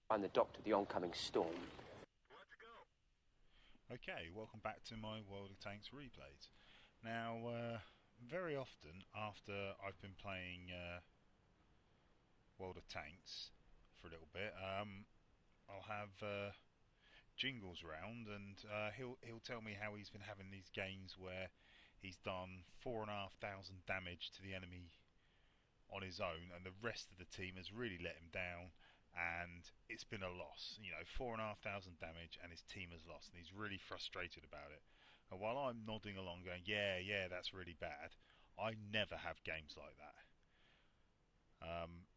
Find the doctor, the oncoming storm. Okay, welcome back to my World of Tanks replays. Now, very often after I've been playing World of Tanks for a little bit, I'll have Jingles round, and he'll tell me how he's been having these games where he's done 4,500 damage to the enemy on his own, and the rest of the team has really let him down, and it's been a loss. You know, 4,500 damage, and his team has lost, and he's really frustrated about it. And while I'm nodding along, going, "Yeah, that's really bad," I never have games like that.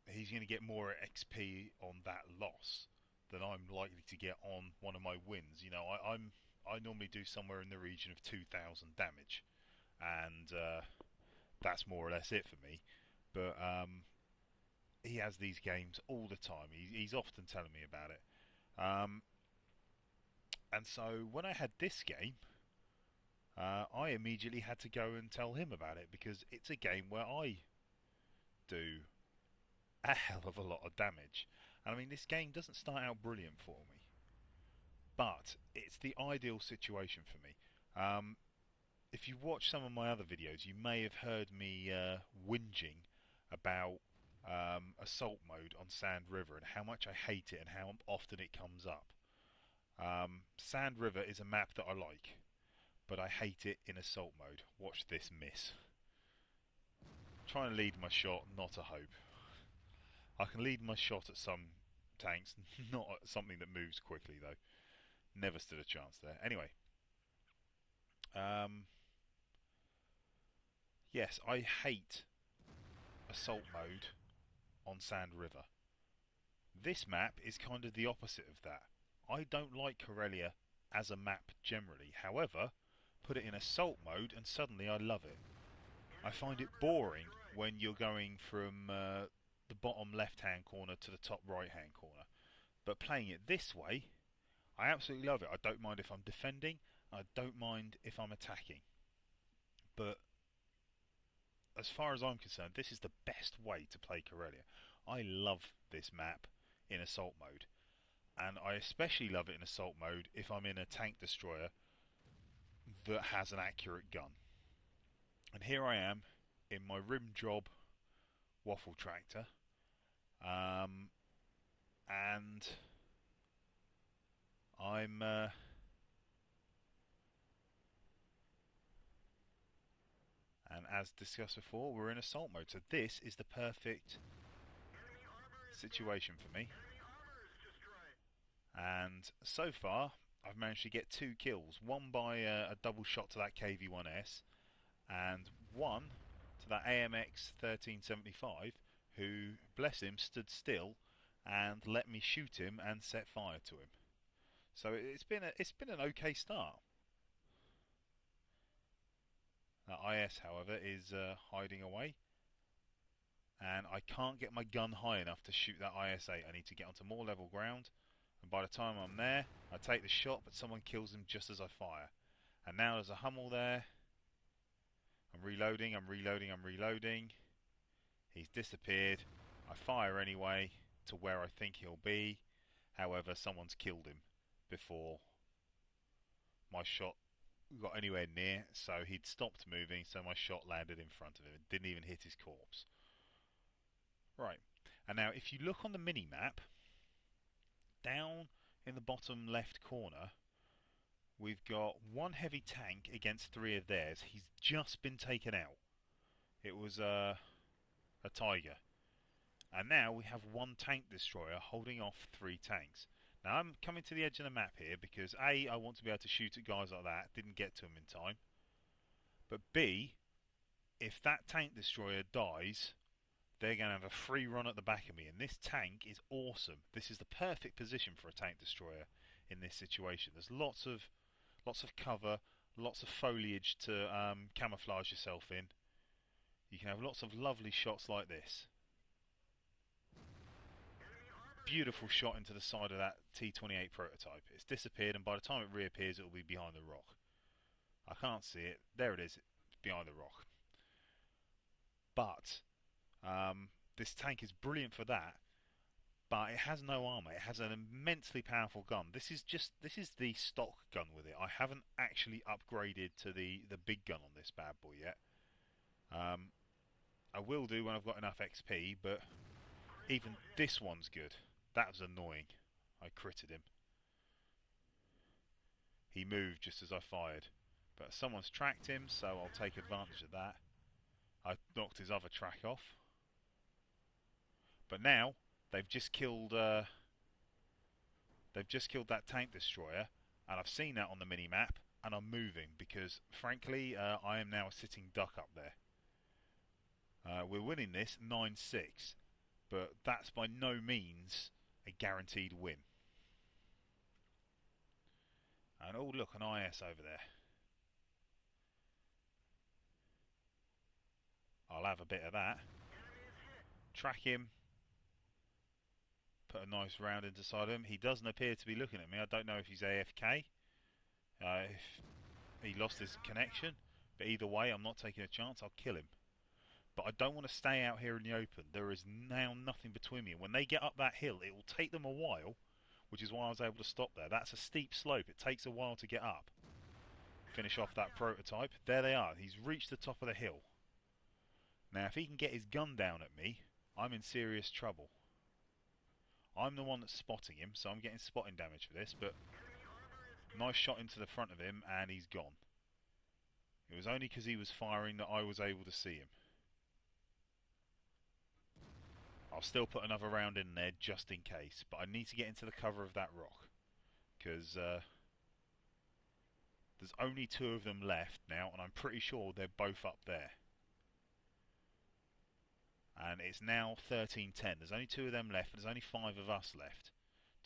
He's going to get more XP on that loss than I'm likely to get on one of my wins. You know, I normally do somewhere in the region of 2,000 damage, and that's more or less it for me. But he has these games all the time. He's often telling me about it. Um, and so when I had this game, I immediately had to go and tell him about it because it's a game where I do a hell of a lot of damage. And I mean, this game doesn't start out brilliant for me, but it's the ideal situation for me. If you watch some of my other videos, you may have heard me whinging about Assault mode on Sand River and how much I hate it and how often it comes up. Sand River is a map that I like, but I hate it in Assault mode. Watch this miss. Trying to lead my shot, not a hope. I can lead my shot at some tanks, not at something that moves quickly though. Never stood a chance there. Anyway, yes, I hate Assault mode on Sand River. This map is kind of the opposite of that. I don't like Karelia as a map generally. However, put it in Assault mode and suddenly I love it. I find it boring when you're going from the bottom left hand corner to the top right hand corner. But playing it this way, I absolutely love it. I don't mind if I'm defending, I don't mind if I'm attacking. But as far as I'm concerned, this is the best way to play Karelia. I love this map in Assault mode, and I especially love it in Assault mode if I'm in a tank destroyer that has an accurate gun. And here I am in my rim job waffle tractor, and I'm and as discussed before, we're in Assault mode, so this is the perfect situation for me. And so far, I've managed to get 2 kills. One by a double shot to that KV-1S, and one to that AMX 1375, who, bless him, stood still and let me shoot him and set fire to him. So it's been an okay start. That IS, however, is hiding away, and I can't get my gun high enough to shoot that IS-8. I need to get onto more level ground, and by the time I'm there, I take the shot, but someone kills him just as I fire. And now there's a Hummel there. I'm reloading. He's disappeared. I fire anyway to where I think he'll be. However, someone's killed him before my shot got anywhere near, so he'd stopped moving, so my shot landed in front of him. It didn't even hit his corpse. Right, and now if you look on the mini-map, down in the bottom left corner, we've got one heavy tank against 3 of theirs. He's just been taken out. It was a Tiger. And now we have one tank destroyer holding off 3 tanks. Now I'm coming to the edge of the map here because A, I want to be able to shoot at guys like that. Didn't get to them in time. But B, if that tank destroyer dies, they're going to have a free run at the back of me. And this tank is awesome. This is the perfect position for a tank destroyer in this situation. There's lots of cover, lots of foliage to camouflage yourself in. You can have lots of lovely shots like this. Beautiful shot into the side of that T28 prototype. It's disappeared, and by the time it reappears, it will be behind the rock. I can't see it. There it is. It's behind the rock. But this tank is brilliant for that. but it has no armor. It has an immensely powerful gun. This is the stock gun with it. I haven't actually upgraded to the big gun on this bad boy yet. I will do when I've got enough XP, but even this one's good. That was annoying. I critted him. He moved just as I fired, but someone's tracked him, so I'll take advantage of that. I knocked his other track off, but now they've just killed that tank destroyer, and I've seen that on the mini map, and I'm moving because, frankly, I am now a sitting duck up there. We're winning this 9-6, but that's by no means a guaranteed win. And oh look, an IS over there. I'll have a bit of that. Track him. Put a nice round inside him. He doesn't appear to be looking at me. I don't know if he's AFK. If he lost his connection. But either way, I'm not taking a chance. I'll kill him. But I don't want to stay out here in the open. There is now nothing between me. When they get up that hill, it will take them a while, which is why I was able to stop there. That's a steep slope. It takes a while to get up. Finish off that prototype. There they are. He's reached the top of the hill. Now, if he can get his gun down at me, I'm in serious trouble. I'm the one that's spotting him, so I'm getting spotting damage for this, but nice shot into the front of him, and he's gone. It was only because he was firing that I was able to see him. I'll still put another round in there just in case, but I need to get into the cover of that rock, because there's only 2 of them left now, and I'm pretty sure they're both up there. And it's now 13-10. There's only 2 of them left, but there's only 5 of us left.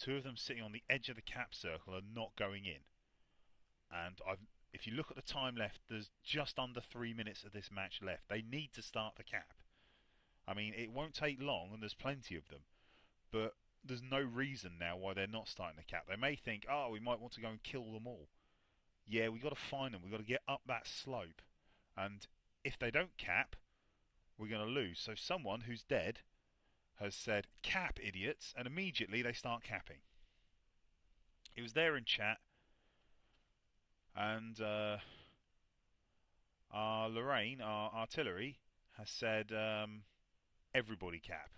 2 of them sitting on the edge of the cap circle are not going in. And if you look at the time left, there's just under 3 minutes of this match left. They need to start the cap. I mean, it won't take long, and there's plenty of them. But there's no reason now why they're not starting the cap. They may think, oh, we might want to go and kill them all. Yeah, we've got to find them. We've got to get up that slope. And if they don't cap, we're going to lose. So someone who's dead has said, cap, idiots, and immediately they start capping. It was there in chat, and Lorraine, our artillery, has said, everybody cap.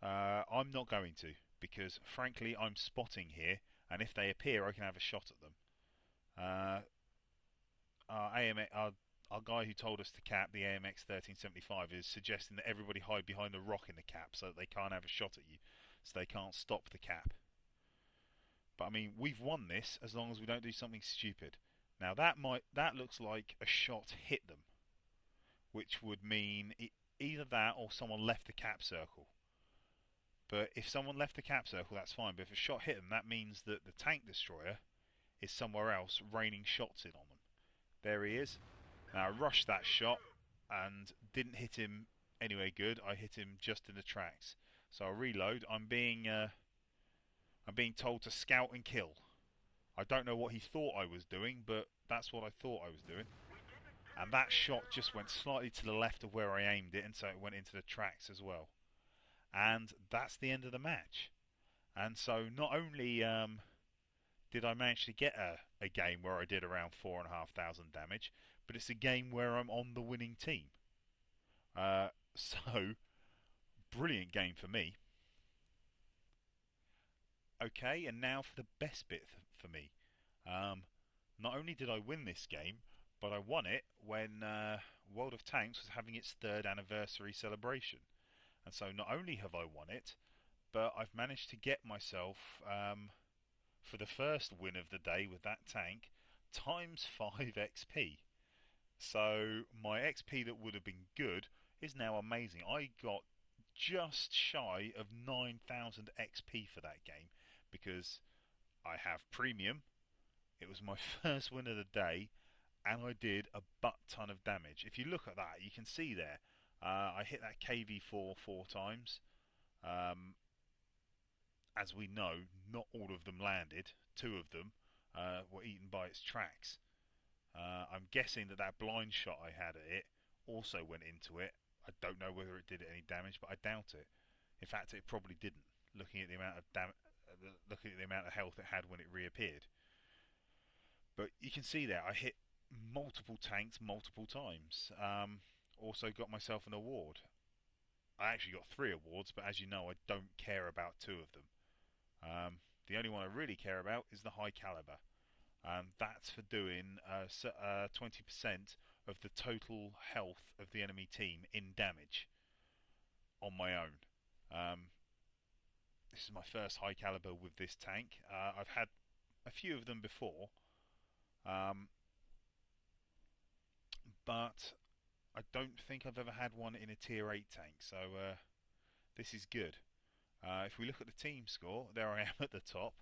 I'm not going to, because frankly I'm spotting here, and if they appear I can have a shot at them. Our guy who told us to cap, the AMX 1375, is suggesting that everybody hide behind the rock in the cap so that they can't have a shot at you, so they can't stop the cap. But I mean, we've won this as long as we don't do something stupid. Now that looks like a shot hit them, which would mean either that or someone left the cap circle. But if someone left the cap circle, that's fine. But if a shot hit them, that means that the tank destroyer is somewhere else raining shots in on them. There he is. Now I rushed that shot and didn't hit him anyway good. I hit him just in the tracks. So I reload. I'm being told to scout and kill. I don't know what he thought I was doing, but that's what I thought I was doing. And that shot just went slightly to the left of where I aimed it, and so it went into the tracks as well. And that's the end of the match. And so not only did I manage to get a game where I did around 4,500 damage, but it's a game where I'm on the winning team. So, brilliant game for me. Okay, and now for the best bit for me. Not only did I win this game, but I won it when World of Tanks was having its 3rd anniversary celebration. And so not only have I won it, but I've managed to get myself, for the first win of the day with that tank, times 5 XP. So my XP that would have been good is now amazing. I got just shy of 9,000 XP for that game because I have premium. It was my first win of the day, and I did a butt ton of damage. If you look at that, you can see there, I hit that KV4 4 times. As we know, not all of them landed. 2 of them were eaten by its tracks. I'm guessing that blind shot I had at it also went into it. I don't know whether it did any damage, but I doubt it. In fact, it probably didn't. Looking at the amount of looking at the amount of health it had when it reappeared. But you can see there, I hit multiple tanks multiple times. Also got myself an award. I actually got 3 awards, but as you know, I don't care about 2 of them. The only one I really care about is the high caliber. That's for doing 20% of the total health of the enemy team in damage on my own. This is my first high caliber with this tank. I've had a few of them before, but I don't think I've ever had one in a tier 8 tank, so this is good. If we look at the team score, there I am at the top.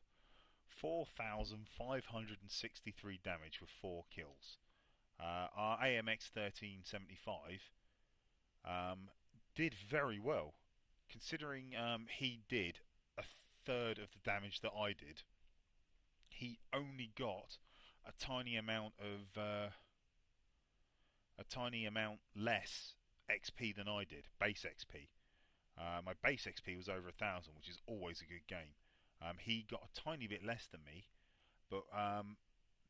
4,563 damage with 4 kills. Our AMX 1375 did very well, considering he did a third of the damage that I did. He only got a tiny amount less XP than I did, base XP. My base XP was over 1,000, which is always a good game. He got a tiny bit less than me, but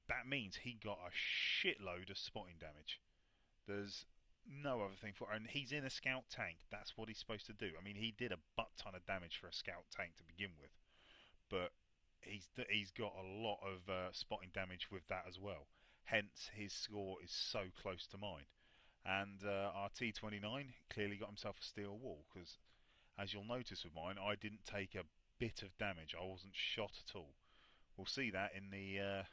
that means he got a shitload of spotting damage. There's no other thing for, and he's in a scout tank. That's what he's supposed to do. I mean, he did a butt ton of damage for a scout tank to begin with, but he's got a lot of spotting damage with that as well. Hence, his score is so close to mine. And our T29 clearly got himself a steel wall, because as you'll notice with mine, I didn't take a bit of damage. I wasn't shot at all. We'll see that in the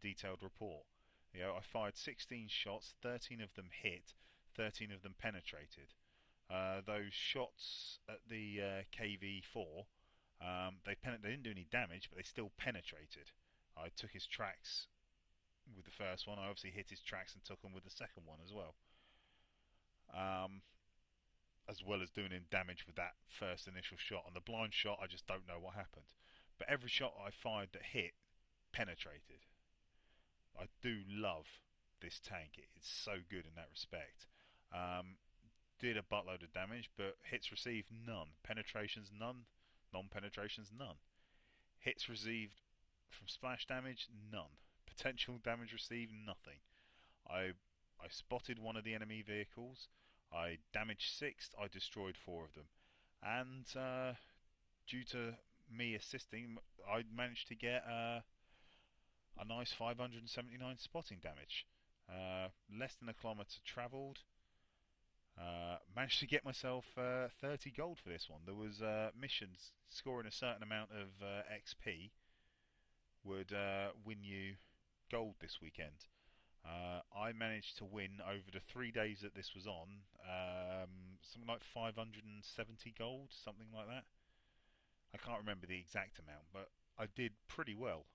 detailed report. You know, I fired 16 shots, 13 of them hit, 13 of them penetrated. Those shots at the KV4, they didn't do any damage, but they still penetrated. I took his tracks with the first one. I obviously hit his tracks and took them with the second one as well. As well as doing him damage with that first initial shot. On the blind shot, I just don't know what happened. But every shot I fired that hit penetrated. I do love this tank. It's so good in that respect. Did a buttload of damage, but hits received none. Penetrations none. Non-penetrations none. Hits received from splash damage none. Potential damage received nothing. I spotted one of the enemy vehicles. I damaged 6. I destroyed 4 of them. And due to me assisting, I managed to get a nice 579 spotting damage. Less than a kilometre travelled. Managed to get myself 30 gold for this one. There was missions scoring a certain amount of XP would win you gold this weekend. I managed to win over the 3 days that this was on something like 570 gold, something like that. I can't remember the exact amount, but I did pretty well.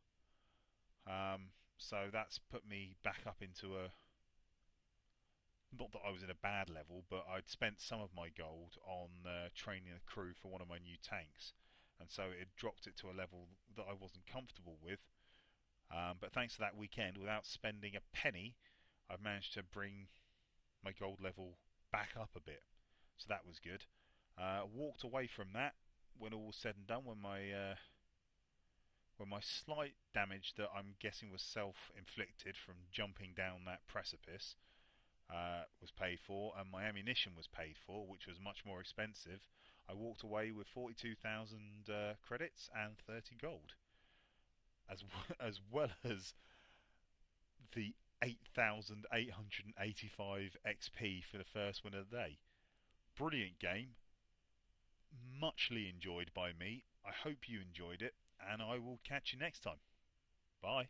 So that's put me back up into a... Not that I was in a bad level, but I'd spent some of my gold on training a crew for one of my new tanks. And so it dropped it to a level that I wasn't comfortable with. But thanks to that weekend, without spending a penny, I've managed to bring my gold level back up a bit. So that was good. Walked away from that when all was said and done, when my slight damage that I'm guessing was self-inflicted from jumping down that precipice was paid for, and my ammunition was paid for, which was much more expensive. I walked away with 42,000 credits and 30 gold. As well as the 8,885 XP for the first win of the day. Brilliant game, muchly enjoyed by me. I hope you enjoyed it, and I will catch you next time. Bye.